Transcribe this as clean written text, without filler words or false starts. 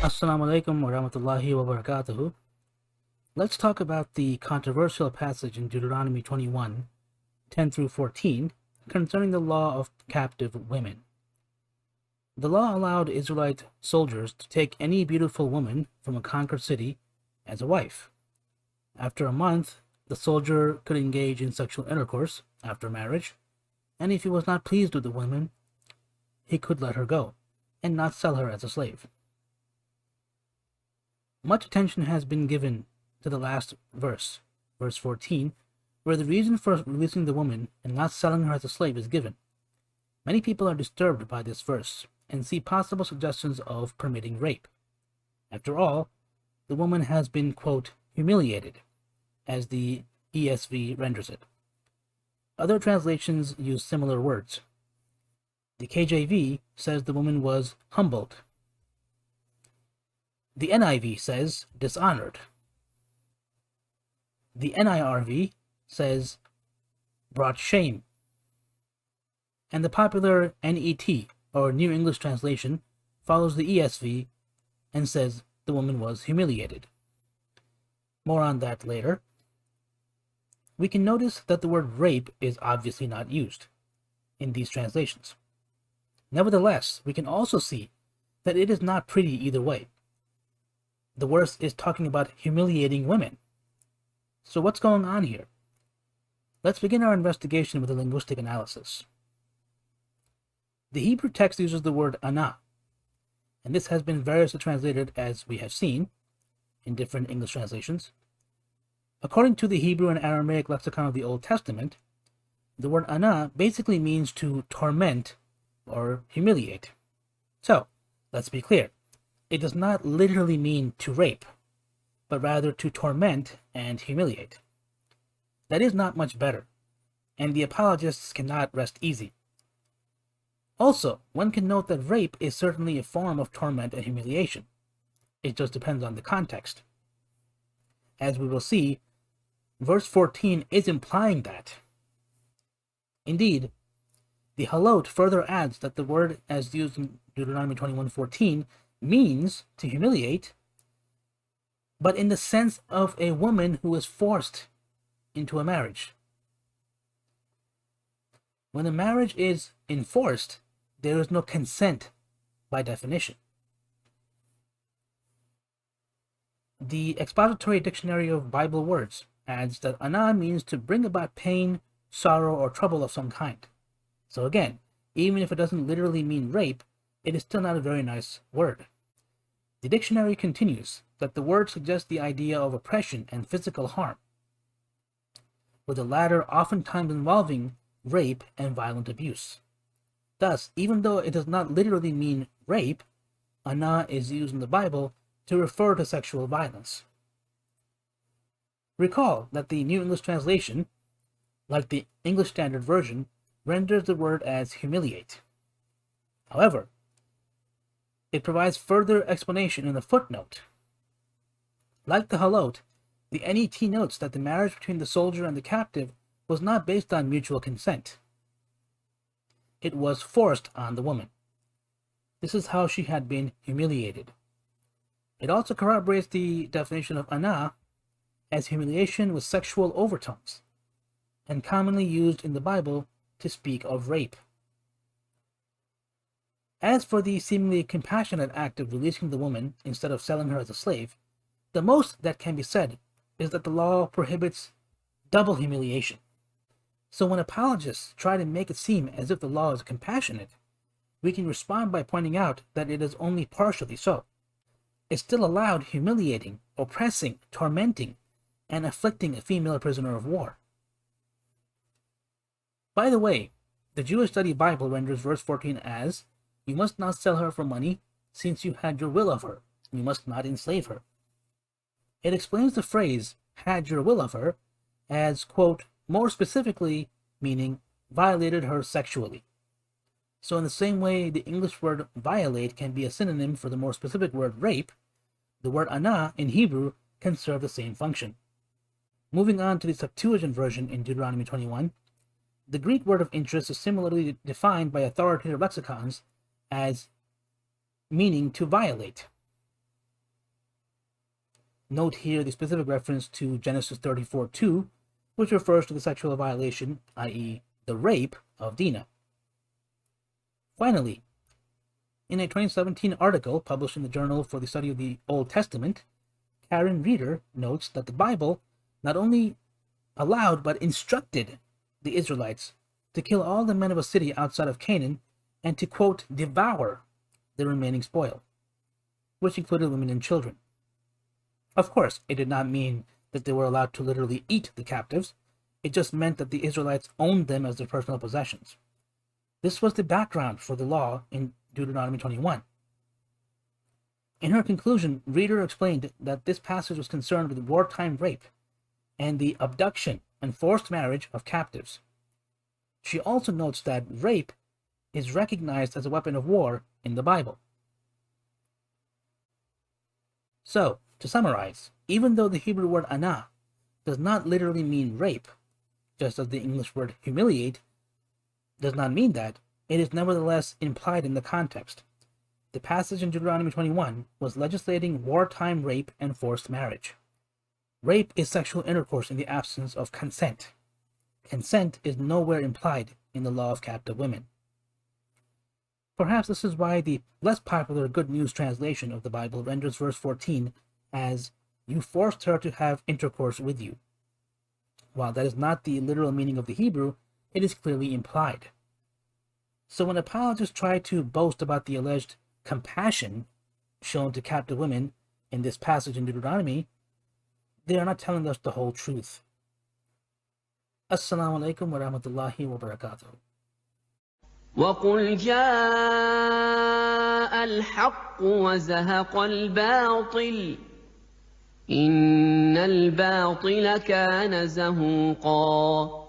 Assalamu alaikum wa rahmatullahi wa barakatuhu. Let's talk about the controversial passage in Deuteronomy 21, 10 through 14, concerning the law of captive women. The law allowed Israelite soldiers to take any beautiful woman from a conquered city as a wife. After a month, the soldier could engage in sexual intercourse after marriage, and if he was not pleased with the woman, he could let her go and not sell her as a slave. Much attention has been given to the last verse, verse 14, where the reason for releasing the woman and not selling her as a slave is given. Many people are disturbed by this verse and see possible suggestions of permitting rape. After all, the woman has been, quote, humiliated, as the ESV renders it. Other translations use similar words. The KJV says the woman was humbled. The NIV says dishonored. The NIRV says brought shame. And the popular NET, or New English Translation, follows the ESV and says the woman was humiliated. More on that later. We can notice that the word rape is obviously not used in these translations. Nevertheless, we can also see that it is not pretty either way. The verse is talking about humiliating women. So what's going on here? Let's begin our investigation with a linguistic analysis. The Hebrew text uses the word ana, and this has been variously translated as we have seen in different English translations. According to the Hebrew and Aramaic lexicon of the Old Testament, the word ana basically means to torment or humiliate. So, let's be clear. It does not literally mean to rape, but rather to torment and humiliate. That is not much better, and the apologists cannot rest easy. Also, one can note that rape is certainly a form of torment and humiliation. It just depends on the context. As we will see, verse 14 is implying that. Indeed, the halot further adds that the word as used in Deuteronomy 21:14 means to humiliate, but in the sense of a woman who is forced into a marriage. When a marriage is enforced, there is no consent by definition. The Expository Dictionary of Bible Words adds that ana means to bring about pain, sorrow, or trouble of some kind. So again, even if it doesn't literally mean rape, it is still not a very nice word. The dictionary continues that the word suggests the idea of oppression and physical harm, with the latter oftentimes involving rape and violent abuse. Thus, even though it does not literally mean rape, ana is used in the Bible to refer to sexual violence. Recall that the New English Translation, like the English Standard Version, renders the word as humiliate. However, it provides further explanation in the footnote. Like the halot, the NET notes that the marriage between the soldier and the captive was not based on mutual consent. It was forced on the woman. This is how she had been humiliated. It also corroborates the definition of ana as humiliation with sexual overtones, and commonly used in the Bible to speak of rape. As for the seemingly compassionate act of releasing the woman instead of selling her as a slave, the most that can be said is that the law prohibits double humiliation. So when apologists try to make it seem as if the law is compassionate, we can respond by pointing out that it is only partially so. It still allowed humiliating, oppressing, tormenting, and afflicting a female prisoner of war. By the way, the Jewish Study Bible renders verse 14 as, "You must not sell her for money, since you had your will of her. You must not enslave her." It explains the phrase, "had your will of her," as, quote, more specifically meaning violated her sexually. So in the same way the English word violate can be a synonym for the more specific word rape, the word ana in Hebrew can serve the same function. Moving on to the Septuagint version in Deuteronomy 21, the Greek word of interest is similarly defined by authoritative lexicons as meaning to violate. Note here the specific reference to Genesis 34:2, which refers to the sexual violation, i.e., the rape of Dinah. Finally, in a 2017 article published in the Journal for the Study of the Old Testament, Karen Reeder notes that the Bible not only allowed but instructed the Israelites to kill all the men of a city outside of Canaan and to, quote, devour the remaining spoil, which included women and children. Of course, it did not mean that they were allowed to literally eat the captives. It just meant that the Israelites owned them as their personal possessions. This was the background for the law in Deuteronomy 21. In her conclusion, Reeder explained that this passage was concerned with wartime rape and the abduction and forced marriage of captives. She also notes that rape is recognized as a weapon of war in the Bible. So, to summarize, even though the Hebrew word anah does not literally mean rape, just as the English word humiliate does not mean that, it is nevertheless implied in the context. The passage in Deuteronomy 21 was legislating wartime rape and forced marriage. Rape is sexual intercourse in the absence of consent. Consent is nowhere implied in the law of captive women. Perhaps this is why the less popular Good News translation of the Bible renders verse 14 as, "You forced her to have intercourse with you." While that is not the literal meaning of the Hebrew, it is clearly implied. So when apologists try to boast about the alleged compassion shown to captive women in this passage in Deuteronomy, they are not telling us the whole truth. Assalamu alaikum wa rahmatullahi wa barakatuh. وقل جاء الحق وزهق الباطل إن الباطل كان زهوقا